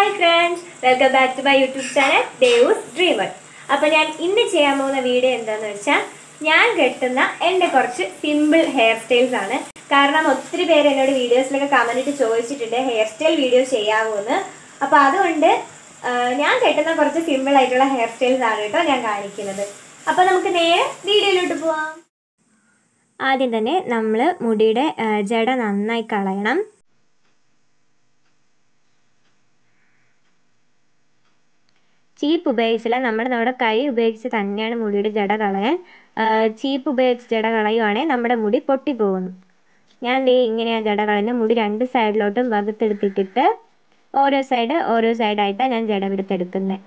Hi friends, welcome back to my YouTube channel Devu's Dreamer. അപ്പോൾ ഞാൻ ഇന്ന് ചെയ്യാൻ പോകുന്ന വീഡിയോ എന്താണെന്ന് വെച്ചാൽ ഞാൻ കെട്ടുന്ന എൻ്റെ കുറച്ച് സിമ്പിൾ ഹെയർ സ്റ്റൈൽസ് ആണ്. കാരണം ഒത്തിരി പേര് എന്നോട് വീഡിയോസിലൊക്കെ കമന്റ് ഇട്ട് ചോദിച്ചിട്ടുണ്ട് ഹെയർ സ്റ്റൈൽ വീഡിയോ ചെയ്യാമോന്ന്. അപ്പോൾ അതുകൊണ്ട് ഞാൻ കെട്ടുന്ന കുറച്ച് സിമ്പിൾ ആയിട്ടുള്ള ഹെയർ സ്റ്റൈൽസ് ആണ് കേട്ടോ ഞാൻ കാണിക്കുന്നത്. അപ്പോൾ നമുക്ക് നേരെ വീഡിയോയിലോട്ട് പോവാം. ആദ്യം തന്നെ നമ്മൾ മുടിയുടെ ജട നന്നായി കളയണം. ചീപ്പ് ഉപയോഗിച്ചില്ല, നമ്മുടെ കൈ ഉപയോഗിച്ച് തന്നെയാണ് മുടിയുടെ ജട കളയാൻ. ചീപ്പ് ഉപയോഗിച്ച് ജട കളയുവാണെങ്കിൽ നമ്മുടെ മുടി പൊട്ടിപ്പോകുന്നു. ഞാൻ ഇങ്ങനെയാണ് ജട കളയുന്നത്. മുടി രണ്ട് സൈഡിലോട്ടും വകുത്തെടുത്തിട്ടിട്ട് ഓരോ സൈഡായിട്ടാണ് ഞാൻ ജട എടുത്തെടുക്കുന്നത്.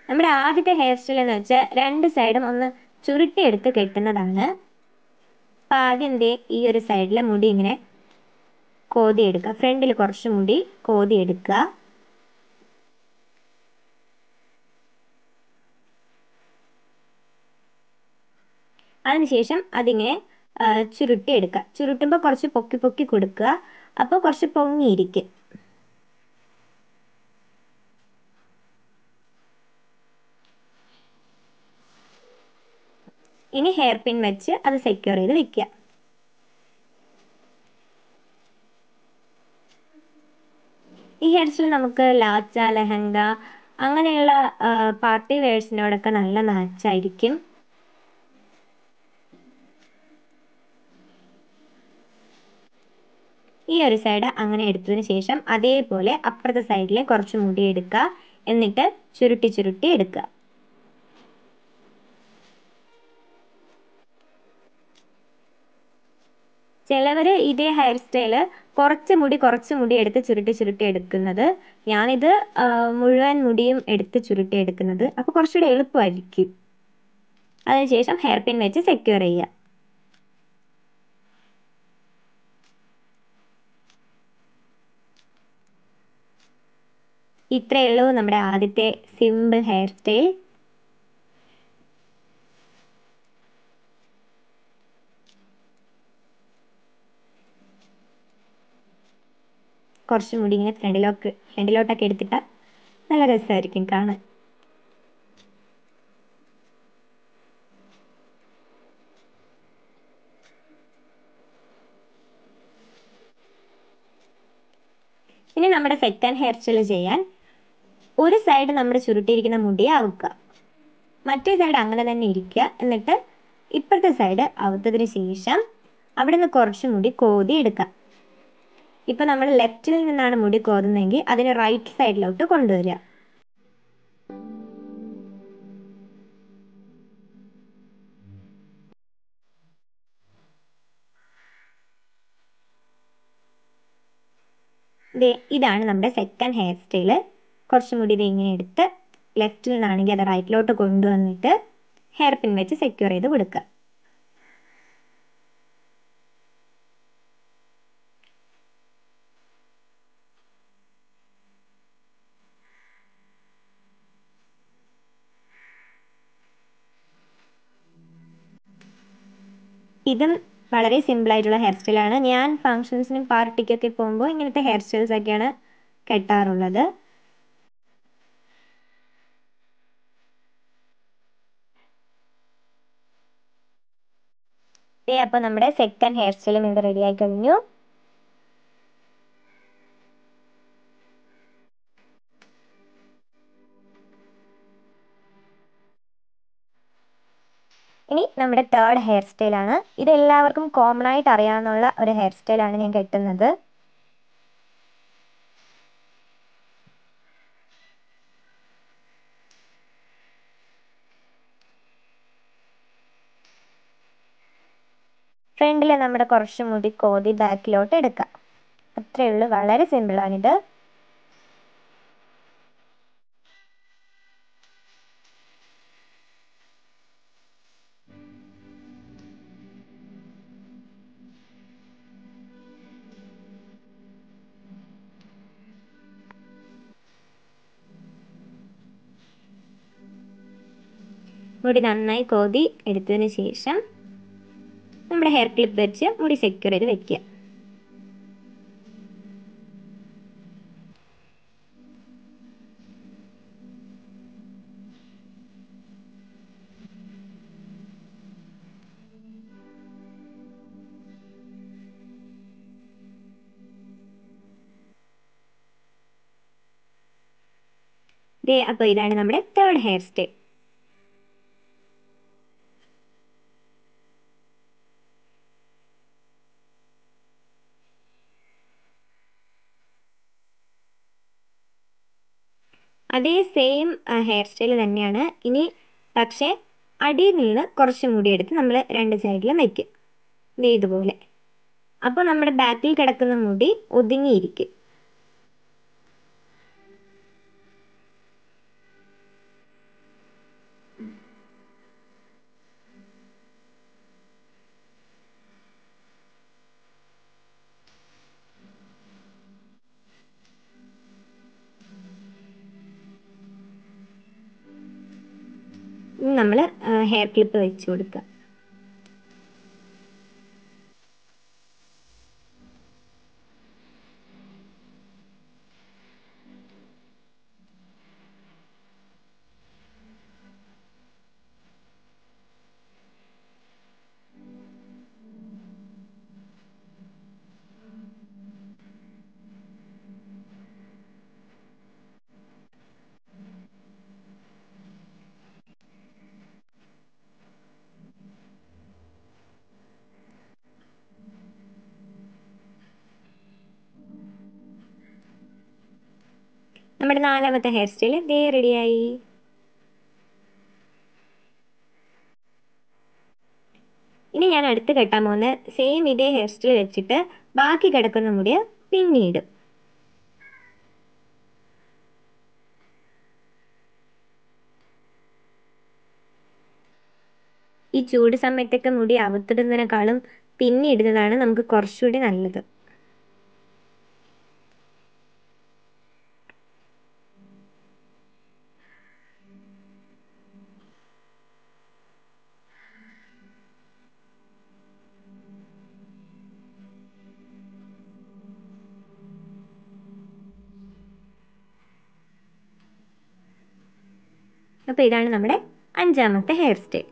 നമ്മുടെ ആദ്യത്തെ ഹെയർ സ്റ്റൈൽ എന്ന് വെച്ചാൽ രണ്ട് സൈഡും ഒന്ന് ചുരുട്ടിയെടുത്ത് കെട്ടുന്നതാണ്. അപ്പം ആദ്യം ഈ ഒരു സൈഡിലെ മുടി ഇങ്ങനെ കോതിയെടുക്കുക. ഫ്രണ്ടിൽ കുറച്ച് മുടി കോതിയെടുക്കുക. അതിനുശേഷം അതിങ്ങനെ ചുരുട്ടിയെടുക്കുക. ചുരുട്ടുമ്പോൾ കുറച്ച് പൊക്കി പൊക്കി കൊടുക്കുക. അപ്പോൾ കുറച്ച് പൊങ്ങിയിരിക്കും. ഇനി ഹെയർ പിൻ വെച്ച് അത് സെക്യൂർ ചെയ്ത് വെക്കുക. ഈ ഹെയർ സ്റ്റൈൽ നമുക്ക് ലാച്ച, ലെഹങ്ക അങ്ങനെയുള്ള പാർട്ടി വെയർസിനോടൊക്കെ നല്ല മാച്ചായിരിക്കും. ഈ ഒരു സൈഡ് അങ്ങനെ എടുത്തതിന് ശേഷം അതേപോലെ അപ്പുറത്തെ സൈഡിൽ കുറച്ച് മുടി എടുക്കുക. എന്നിട്ട് ചുരുട്ടി എടുക്കുക. ചിലവർ ഇതേ ഹെയർ സ്റ്റൈല് കുറച്ച് മുടി എടുത്ത് ചുരുട്ടി എടുക്കുന്നത്. ഞാനിത് മുഴുവൻ മുടിയും എടുത്ത് ചുരുട്ടി എടുക്കുന്നത്. അപ്പോൾ കുറച്ചുകൂടി എളുപ്പമായിരിക്കും. അതിനുശേഷം ഹെയർ പിൻ വെച്ച് സെക്യൂർ ചെയ്യുക. ഇത്രയേ ഉള്ളൂ നമ്മുടെ ആദ്യത്തെ സിമ്പിൾ ഹെയർ സ്റ്റൈൽ. കുറച്ച് മുടി ഇങ്ങനെ ഫ്രണ്ടിലോട്ടൊക്കെ എടുത്തിട്ടാൽ നല്ല രസമായിരിക്കും കാണാൻ. ഇനി നമ്മുടെ സെക്കൻഡ് ഹെയർ സ്റ്റൈൽ ചെയ്യാൻ ഒരു സൈഡ് നമ്മുടെ ചുരുട്ടിയിരിക്കുന്ന മുടി അവുക്കുക. മറ്റേ സൈഡ് അങ്ങനെ തന്നെ ഇരിക്കുക. എന്നിട്ട് ഇപ്പുറത്തെ സൈഡ് അവുത്തതിന് ശേഷം അവിടെ നിന്ന് കുറച്ച് മുടി കോതി എടുക്കാം. ഇപ്പം നമ്മൾ ലെഫ്റ്റിൽ നിന്നാണ് മുടി കോതുന്നതെങ്കിൽ അതിന് റൈറ്റ് സൈഡിലോട്ട് കൊണ്ടുവരിക. ഇതാണ് നമ്മുടെ സെക്കൻഡ് ഹെയർ സ്റ്റൈല്. കുറച്ച് മുടി ഇങ്ങനെ എടുത്ത് ലെഫ്റ്റിൽ നിന്നാണെങ്കിൽ അത് റൈറ്റിലോട്ട് കൊണ്ടുവന്നിട്ട് ഹെയർ പിൻ വെച്ച് സെക്യൂർ ചെയ്ത് കൊടുക്കുക. ഇതും വളരെ സിമ്പിൾ ആയിട്ടുള്ള ഹെയർ സ്റ്റൈലാണ്. ഞാൻ ഫങ്ഷൻസിനും പാർട്ടിക്കൊക്കെ പോകുമ്പോൾ ഇങ്ങനത്തെ ഹെയർ സ്റ്റൈൽസ് ഒക്കെയാണ് കെട്ടാറുള്ളത്. അപ്പോൾ നമ്മുടെ സെക്കൻഡ് ഹെയർ സ്റ്റൈലും ഇവിടെ റെഡി ആയി കഴിഞ്ഞു. ഇനി നമ്മുടെ തേർഡ് ഹെയർ സ്റ്റൈലാണ്. ഇത് എല്ലാവർക്കും കോമൺ ആയിട്ട് അറിയാവുന്ന ഒരു ഹെയർ സ്റ്റൈലാണ് ഞാൻ കെട്ടുന്നത്. ഫ്രണ്ടിൽ നമ്മുടെ കുറച്ച് മുടി കോതി ബാക്കിലോട്ട് എടുക്കാം. അത്രയേ ഉള്ളൂ, വളരെ സിമ്പിളാണിത്. മുടി നന്നായി കോതി എടുത്തതിന് ശേഷം നമ്മുടെ ഹെയർ ക്ലിപ്പ് വെച്ച് മുടി സെക്യൂർ ചെയ്ത് വെക്കുക. അപ്പോൾ ഇതാണ് നമ്മുടെ തേർഡ് ഹെയർ സ്റ്റൈൽ. അതേ സെയിം ഹെയർ സ്റ്റൈൽ തന്നെയാണ് ഇനി, പക്ഷേ അടിയിൽ നിന്ന് കുറച്ച് മുടിയെടുത്ത് നമ്മൾ രണ്ട് സൈഡിലും വയ്ക്കും, ഇതുപോലെ. അപ്പോൾ നമ്മുടെ ബാക്കിൽ കിടക്കുന്ന മുടി ഒതുങ്ങിയിരിക്കും. നമ്മൾ ഹെയർ ക്ലിപ്പ് വെച്ച് കൊടുക്കുക. നമ്മുടെ നാലാമത്തെ ഹെയർ സ്റ്റൈൽ റെഡിയായി. ഇനി ഞാൻ അടുത്ത് കെട്ടാൻ പോകുന്ന സെയിം ഇതേ ഹെയർ സ്റ്റൈൽ വെച്ചിട്ട് ബാക്കി കിടക്കുന്ന മുടി പിന്നീടും. ഈ ചൂട് സമയത്തൊക്കെ മുടി അവുത്തിടുന്നതിനേക്കാളും പിന്നിടുന്നതാണ് നമുക്ക് കുറച്ചുകൂടി നല്ലത്. അപ്പോൾ ഇതാണ് നമ്മുടെ അഞ്ചാമത്തെ ഹെയർ സ്റ്റൈൽ.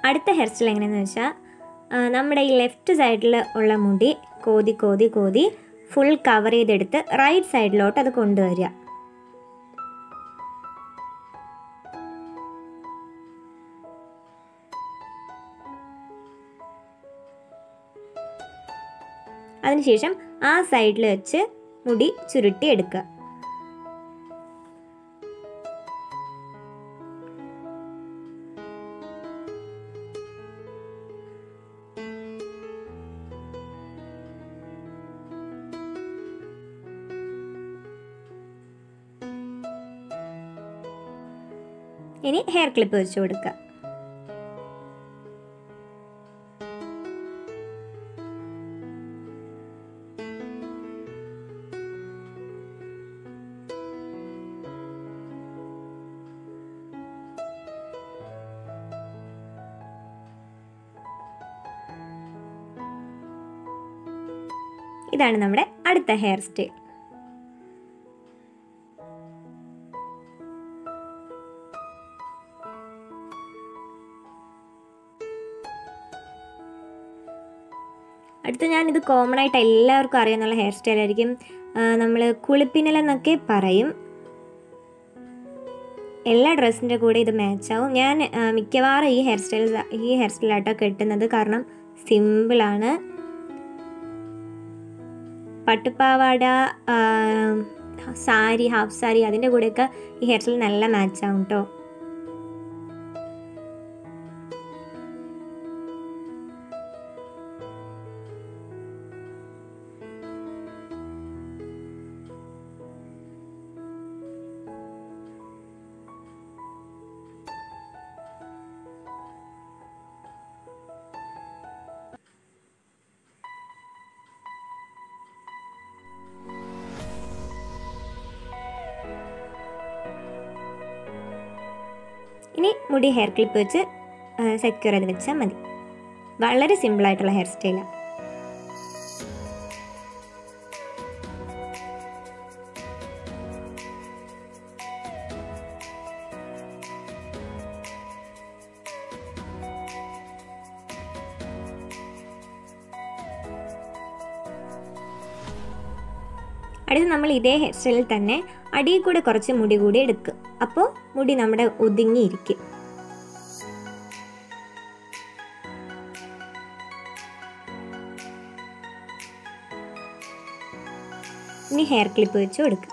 അടുത്ത ഹെയർ സ്റ്റൈൽ എങ്ങനെയാണെന്ന് വെച്ചാൽ, നമ്മുടെ ഈ ലെഫ്റ്റ് സൈഡിൽ ഉള്ള മുടി കോതി കോതി കോതി ഫുൾ കവർ ചെയ്തെടുത്ത് റൈറ്റ് സൈഡിലോട്ട് അത് കൊണ്ടുവരിക. അതിനുശേഷം ആ സൈഡിൽ വെച്ച് മുടി ചുരുട്ടി എടുക്കുക. ഇനി ഹെയർ ക്ലിപ്പ് വെച്ച് കൊടുക്കുക. ഇതാണ് നമ്മുടെ അടുത്ത ഹെയർ സ്റ്റൈൽ. അടുത്ത ഞാനിത് കോമൺ ആയിട്ട് എല്ലാവർക്കും അറിയാവുന്ന ഹെയർ സ്റ്റൈൽ ആയിരിക്കും. നമ്മൾ കുളിപ്പിന്നലെന്നൊക്കെ പറയും. എല്ലാ ഡ്രസ്സിൻ്റെ കൂടെ ഇത് മാച്ചാവും. ഞാൻ മിക്കവാറും ഈ ഹെയർ സ്റ്റൈലായിട്ടോ കെട്ടുന്നത്, കാരണം സിമ്പിളാണ്. പട്ടുപാവാട, സാരി, ഹാഫ് സാരി, അതിൻ്റെ കൂടെയൊക്കെ ഈ ഹെയർ സ്റ്റൈൽ നല്ല മാച്ചാവും കേട്ടോ. ഇനി മുടി ഹെയർ ക്ലിപ്പ് വെച്ച് സെക്യൂർ ചെയ്ത് വെച്ചാൽ മതി. വളരെ സിമ്പിളായിട്ടുള്ള ഹെയർ സ്റ്റൈലാണ്. അടുത്ത് നമ്മൾ ഇതേ ഹെയർ സ്റ്റൈലിൽ തന്നെ അടിയിൽ കൂടെ കുറച്ച് മുടി കൂടി എടുക്കും. അപ്പോൾ മുടി നമ്മുടെ ഒതുങ്ങിയിരിക്കും. ഇനി ഹെയർ ക്ലിപ്പ് വെച്ച് കൊടുക്കും.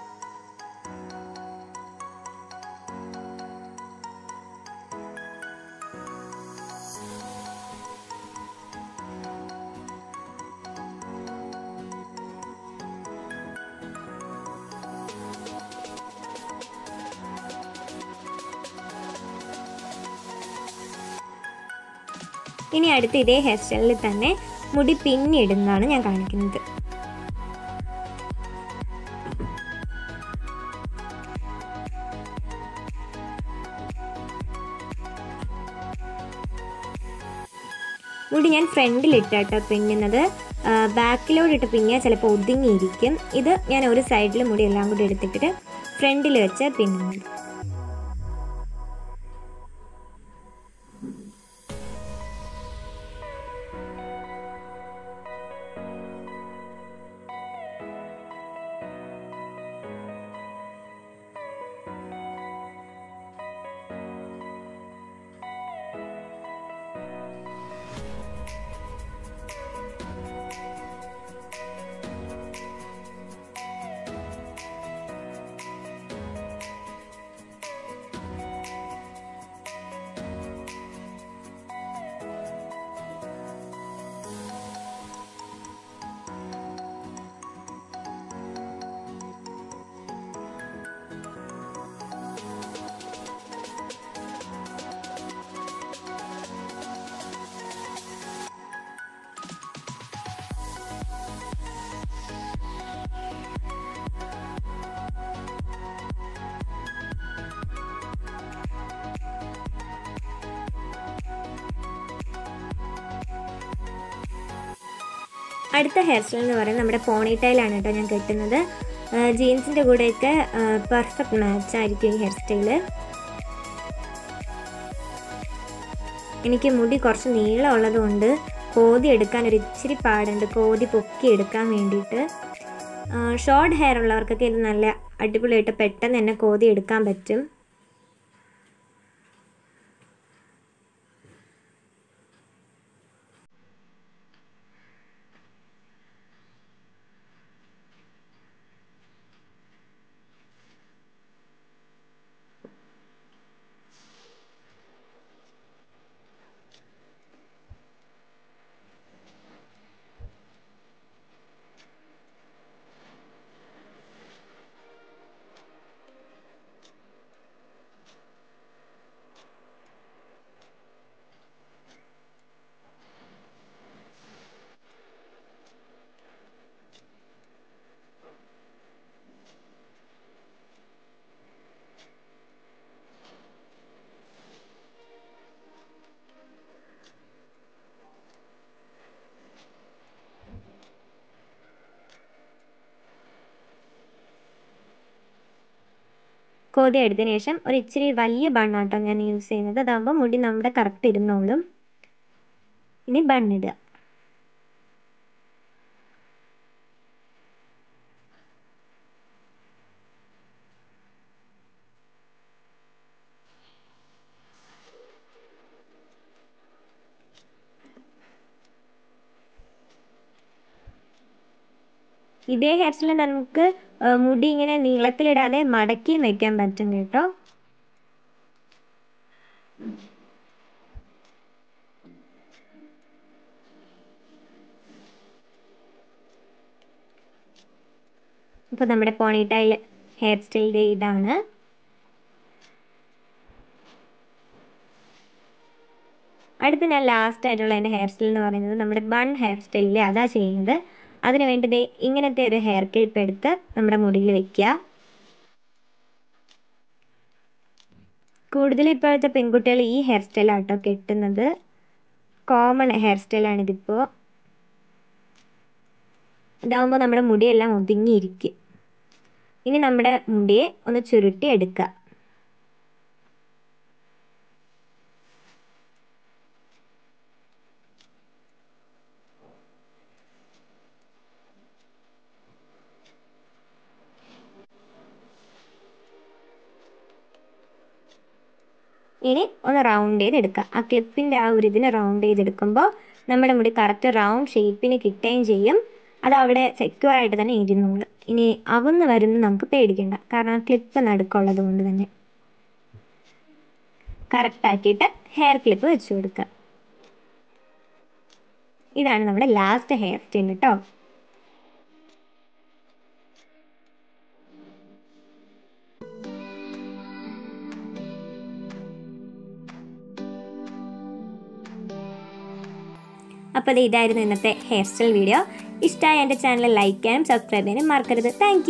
ഇനി അടുത്ത് ഇതേ ഹെയർ സ്റ്റൈലിൽ തന്നെ മുടി പിന്നിടുന്നതാണ് ഞാൻ കാണിക്കുന്നത്. മുടി ഞാൻ ഫ്രണ്ടിലിട്ടാട്ടോ പിന്നുന്നത്. ബാക്കിലോട്ടിട്ട് പിന്നിയാൽ ചിലപ്പോൾ ഒതുങ്ങിയിരിക്കും. ഇത് ഞാൻ ഒരു സൈഡിൽ മുടി എല്ലാം കൂടി എടുത്തിട്ട് ഫ്രണ്ടിൽ വെച്ച് പിന്നുന്നത്. അടുത്ത ഹെയർ സ്റ്റൈൽ എന്ന് പറയുന്നത് നമ്മുടെ പോണിറ്റൈലാണ് കേട്ടോ ഞാൻ കെട്ടുന്നത്. ജീൻസിൻ്റെ കൂടെയൊക്കെ പെർഫെക്റ്റ് മാച്ച് ആയിരിക്കും ഈ ഹെയർ സ്റ്റൈല്. എനിക്ക് മുടി കുറച്ച് നീളമുള്ളത് കൊണ്ട് കോതി എടുക്കാൻ ഒരു ഇച്ചിരി പാടുണ്ട്, കോതി പൊക്കി എടുക്കാൻ വേണ്ടിയിട്ട്. ഷോർട്ട് ഹെയർ ഉള്ളവർക്കൊക്കെ ഇത് നല്ല അടിപൊളിയായിട്ട് പെട്ടെന്ന് തന്നെ കോതി എടുക്കാൻ പറ്റും. കോതി എടുത്തതിന് ശേഷം ഒരു ഇച്ചിരി വലിയ ബണ്ണാട്ടോ ഞാൻ യൂസ് ചെയ്യുന്നത്. അതാകുമ്പോൾ മുടി നമ്മുടെ കറക്റ്റ് ഇരുന്നോളും. ഇനി ബണ്ണിടുക. ഇതേ ഹെയർ സ്റ്റൈലിൽ നമുക്ക് മുടി ഇങ്ങനെ നീളത്തിലിടാതെ മടക്കി വയ്ക്കാൻ പറ്റും കേട്ടോ. ഇപ്പോൾ നമ്മുടെ പോണിറ്റൈൽ ഹെയർ സ്റ്റൈലിൻ്റെ ഇതാണ്. അടുത്ത് ഞാൻ ലാസ്റ്റ് ആയിട്ടുള്ള എൻ്റെ ഹെയർ സ്റ്റൈൽ എന്ന് പറയുന്നത് നമ്മുടെ ബൺ ഹെയർ സ്റ്റൈലിൽ അതാ ചെയ്യുന്നത്. അതിന് വേണ്ടി ഇങ്ങനത്തെ ഒരു ഹെയർ ക്ലിപ്പ് എടുത്ത് നമ്മുടെ മുടിയിൽ വെക്കുക. കൂടുതലും ഇപ്പോഴത്തെ പെൺകുട്ടികൾ ഈ ഹെയർ സ്റ്റൈലാട്ടോ കെട്ടുന്നത്. കോമൺ ഹെയർ സ്റ്റൈലാണിതിപ്പോൾ. ഇതാകുമ്പോൾ നമ്മുടെ മുടിയെല്ലാം ഒതുങ്ങിയിരിക്കും. ഇനി നമ്മുടെ മുടിയെ ഒന്ന് ചുരുട്ടി എടുക്കുക. ഇനി ഒന്ന് റൗണ്ട് ചെയ്തെടുക്കുക. ആ ക്ലിപ്പിൻ്റെ ആ ഒരു ഇതിന് റൗണ്ട് ചെയ്തെടുക്കുമ്പോൾ നമ്മുടെ മുടി കറക്റ്റ് റൗണ്ട് ഷേപ്പിന് കിട്ടുകയും ചെയ്യും. അത് അവിടെ സെക്യൂർ ആയിട്ട് തന്നെ ഇരുന്നുള്ളൂ. ഇനി അവന്ന് വരുന്ന നമുക്ക് പേടിക്കണ്ട, കാരണം ക്ലിപ്പ് നടുക്കുള്ളത് കൊണ്ട് തന്നെ. കറക്റ്റാക്കിയിട്ട് ഹെയർ ക്ലിപ്പ് വെച്ച് കൊടുക്കുക. ഇതാണ് നമ്മുടെ ലാസ്റ്റ് ഹെയർ സ്റ്റൈൽ കേട്ടോ. അപ്പോൾ ഇതായിരുന്നു ഇന്നത്തെ ഹെയർ സ്റ്റൈൽ വീഡിയോ. ഇഷ്ടമായ എൻ്റെ ചാനൽ ലൈക്ക് ചെയ്യാനും സബ്സ്ക്രൈബ് ചെയ്യാനും മറക്കരുത്. താങ്ക്